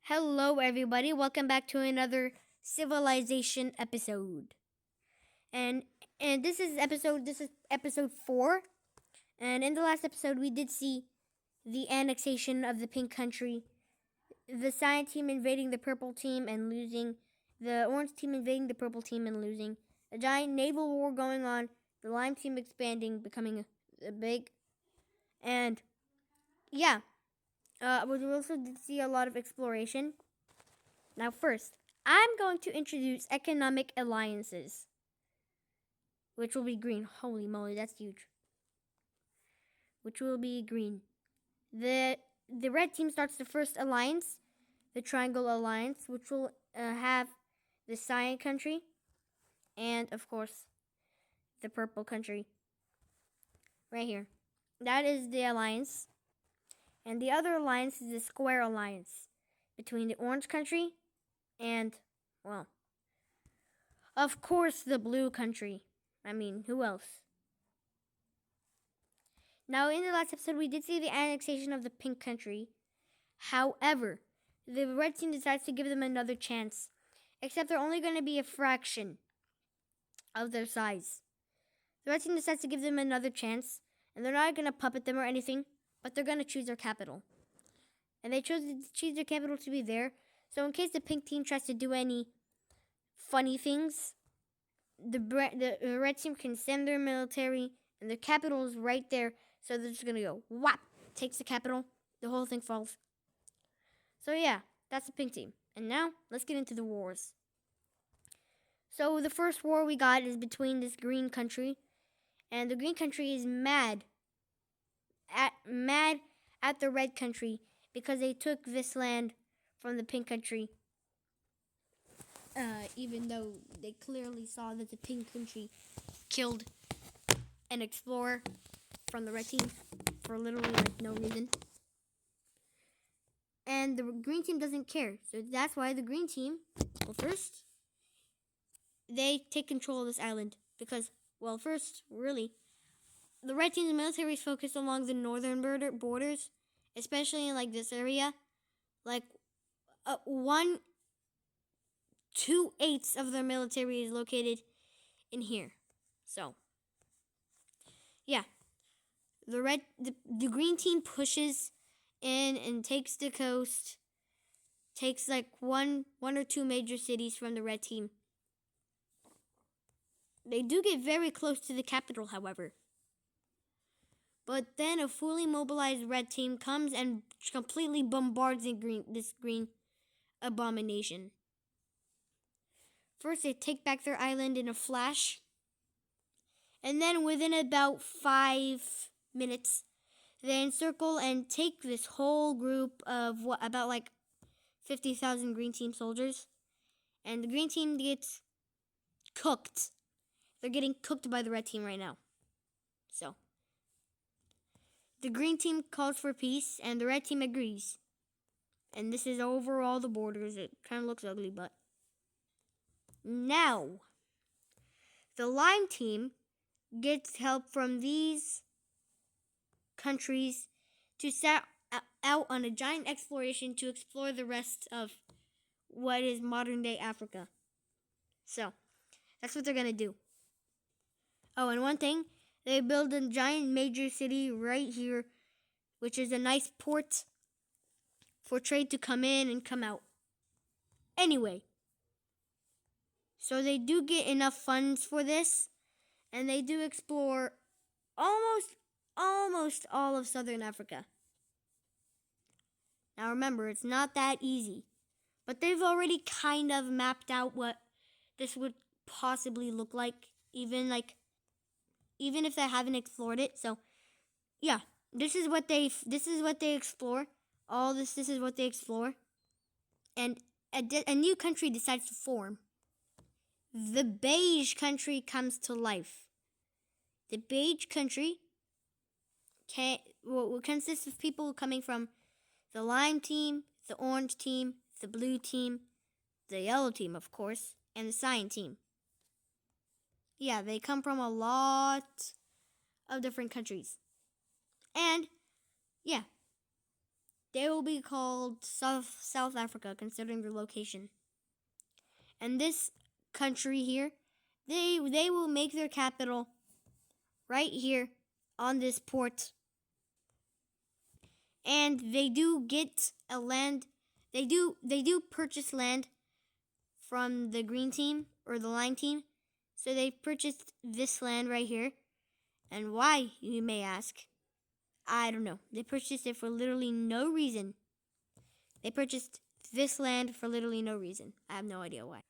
Hello, everybody. Welcome back to another Civilization episode. And this is episode 4. And in the last episode, we did see the annexation of the pink country, the cyan team invading the purple team and losing, the orange team invading the purple team and losing, a giant naval war going on, the lime team expanding, becoming big, and yeah, we also did see a lot of exploration. Now, first, I'm going to introduce economic alliances, which will be green. Holy moly, that's huge. Which will be green. The red team starts the first alliance, the Triangle Alliance, which will have the cyan country, and of course, the purple country. Right here. That is the alliance. And the other alliance is the Square Alliance between the orange country and, well, of course, the blue country. I mean, who else? Now, in the last episode, we did see the annexation of the pink country. However, the red team decides to give them another chance, except they're only going to be a fraction of their size. The red team decides to give them another chance, and they're not going to puppet them or anything, but they're going to choose their capital. And they choose their capital to be there, so in case the pink team tries to do any funny things, the red team can send their military, and the capital is right there. So they're just going to go, whap, takes the capital, the whole thing falls. So yeah, that's the pink team. And now, let's get into the wars. So the first war we got is between this green country, and the green country is mad at the red country because they took this land from the pink country. Even though they clearly saw that the pink country killed an explorer from the red team for literally no reason. And the green team doesn't care. So that's why the green team, well, first, they take control of this island. Because, well, first, really, the red team's military is focused along the northern borders, especially in, like, this area. Like, 2/8 of their military is located in here. So, yeah. The green team pushes in and takes the coast, takes like one or two major cities from the red team. They do get very close to the capital, however. But then a fully mobilized red team comes and completely bombards this green abomination. First, they take back their island in a flash. And then within about 5 minutes, they encircle and take this whole group of about like 50,000 green team soldiers. And the green team gets cooked. They're getting cooked by the red team right now. So, the green team calls for peace, and the red team agrees. And this is over all the borders. It kind of looks ugly, but... Now, the lime team gets help from these countries to set out on a giant exploration to explore the rest of what is modern-day Africa. So, that's what they're going to do. Oh, and one thing, they build a giant major city right here, which is a nice port for trade to come in and come out. Anyway, so they do get enough funds for this, and they do explore almost all of southern Africa. Now remember, it's not that easy, but they've already kind of mapped out what this would possibly look like, even if they haven't explored it. So, yeah, this is what they explore. This is what they explore. And a new country decides to form. The beige country comes to life. The beige country consists of people coming from the lime team, the orange team, the blue team, the yellow team, of course, and the cyan team. Yeah, they come from a lot of different countries. And, yeah, they will be called South Africa, considering their location. And this country here, they will make their capital right here on this port. And they do get a land. They do purchase land from the green team or the lime team. So they purchased this land right here. And why, you may ask? I don't know. They purchased it for literally no reason. They purchased this land for literally no reason. I have no idea why.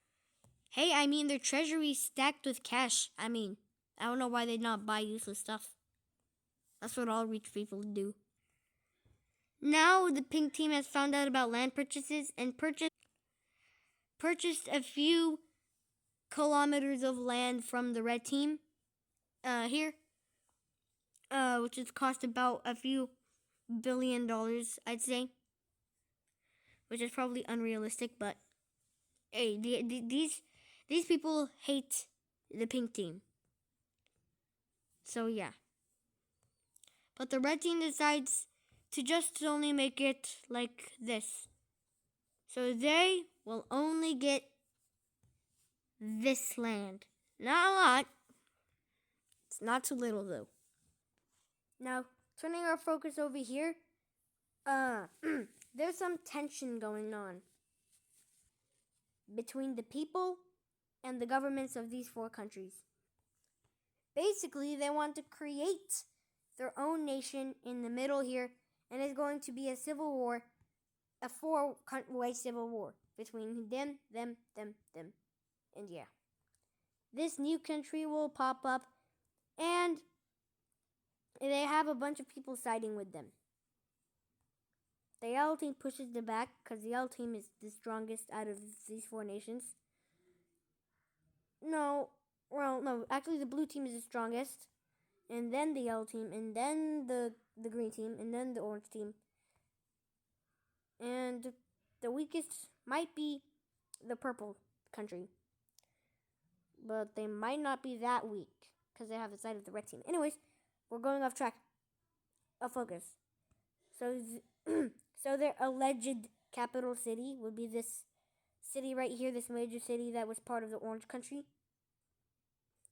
Hey, I mean, their treasury stacked with cash. I mean, I don't know why they not buy useless stuff. That's what all rich people do. Now the pink team has found out about land purchases and purchased a few kilometers of land from the red team here, which has cost about a few $1 billion, I'd say, which is probably unrealistic, but hey, these people hate the pink team. So yeah. But the red team decides to just only make it like this. So they will only get this land. Not a lot. It's not too little though. Now, turning our focus over here, there's some tension going on between the people and the governments of these 4 countries. Basically, they want to create their own nation in the middle here, and it's going to be a civil war, a 4-way civil war between them, and yeah. This new country will pop up, and they have a bunch of people siding with them. The yellow team pushes them back because the yellow team is the strongest out of these 4 nations. No, actually the blue team is the strongest, and then the yellow team, and then the green team, and then the orange team. And the weakest might be the purple country. But they might not be that weak because they have the side of the red team. Anyways, we're going off track. Of focus. So, so their alleged capital city would be this city right here, this major city that was part of the orange country.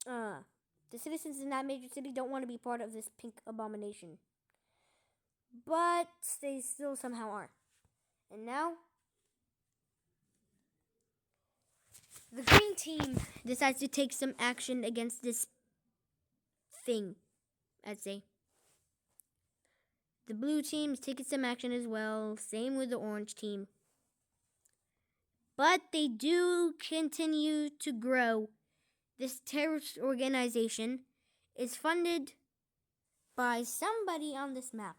The citizens in that major city don't want to be part of this pink abomination. But they still somehow are. And now, the green team decides to take some action against this thing, I'd say. The blue team is taking some action as well. Same with the orange team. But they do continue to grow. This terrorist organization is funded by somebody on this map.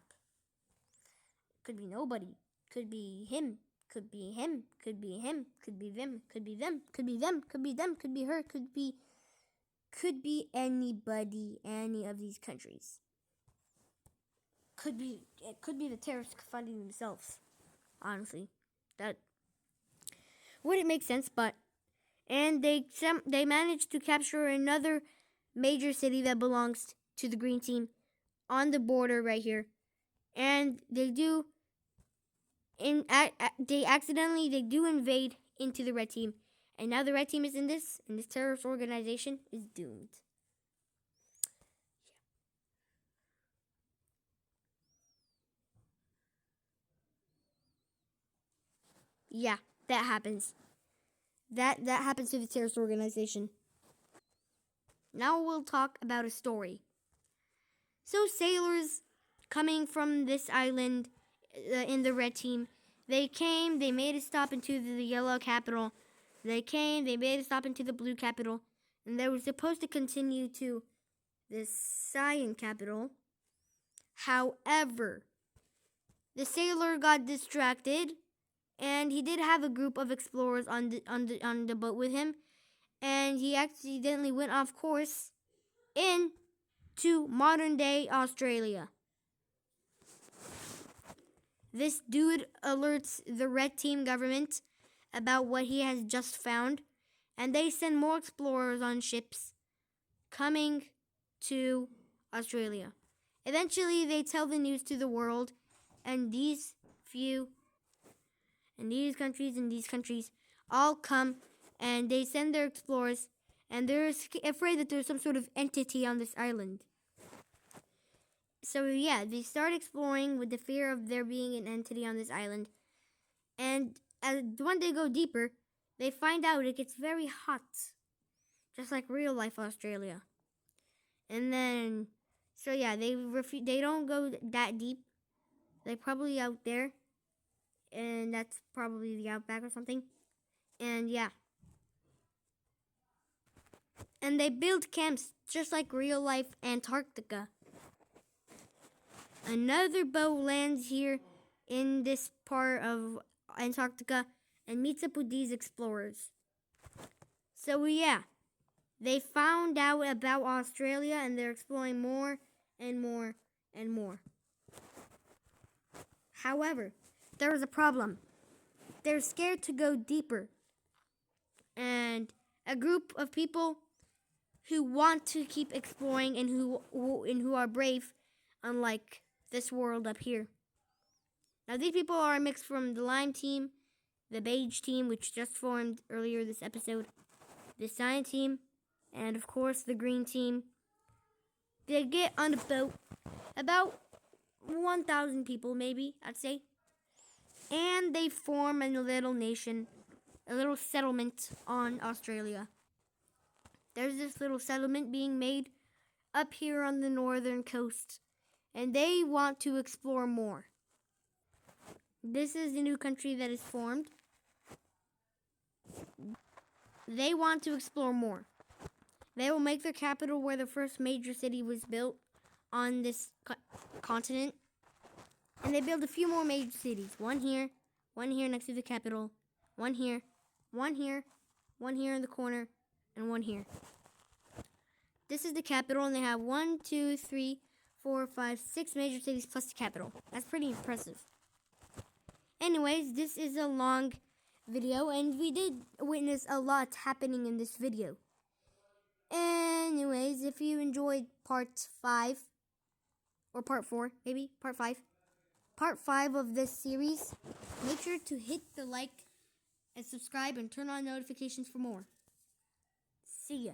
Could be nobody. Could be him. Could be him. Could be him. Could be them. Could be them. Could be them. Could be them. Could be her. Could be anybody, any of these countries. It could be the terrorists funding themselves. Honestly, that wouldn't make sense, but and they managed to capture another major city that belongs to the green team on the border right here, and they do invade into the red team, and now the red team is in this, and this terrorist organization is doomed. Yeah, that happens. That happens to the terrorist organization. Now we'll talk about a story. So sailors coming from this island in the red team, they made a stop into the yellow capital. They made a stop into the blue capital, and they were supposed to continue to the cyan capital. However, the sailor got distracted, and he did have a group of explorers on the boat with him, and he accidentally went off course into modern-day Australia. This dude alerts the red team government about what he has just found, and they send more explorers on ships coming to Australia. Eventually, they tell the news to the world, and these few, and these countries all come and they send their explorers, and they're afraid that there's some sort of entity on this island. So yeah, they start exploring with the fear of there being an entity on this island. And when they go deeper, they find out it gets very hot, just like real life Australia. And then, so yeah, they don't go that deep. They're probably out there, and that's probably the outback or something. And yeah. And they build camps just like real life Antarctica. Another boat lands here in this part of Antarctica and meets up with these explorers. So yeah, they found out about Australia and they're exploring more and more and more. However, there is a problem. They're scared to go deeper. And a group of people who want to keep exploring and who are brave, unlike this world up here. Now these people are a mix from the Lime team, the Beige team, which just formed earlier this episode, the Cyan team, and of course the Green team. They get on a boat, about 1,000 people maybe, I'd say, and they form a little nation, a little settlement on Australia. There's this little settlement being made up here on the northern coast, and they want to explore more. This is the new country that is formed. They want to explore more. They will make their capital where the first major city was built on this continent. And they build a few more major cities. One here next to the capital, one here, one here, one here in the corner, and one here. This is the capital, and they have 1, 2, 3, 4, 5, 6 major cities plus the capital. That's pretty impressive. Anyways, this is a long video, and we did witness a lot happening in this video. Anyways, if you enjoyed part 5, or part 4, maybe, part 5 of this series, make sure to hit the like and subscribe and turn on notifications for more. See ya.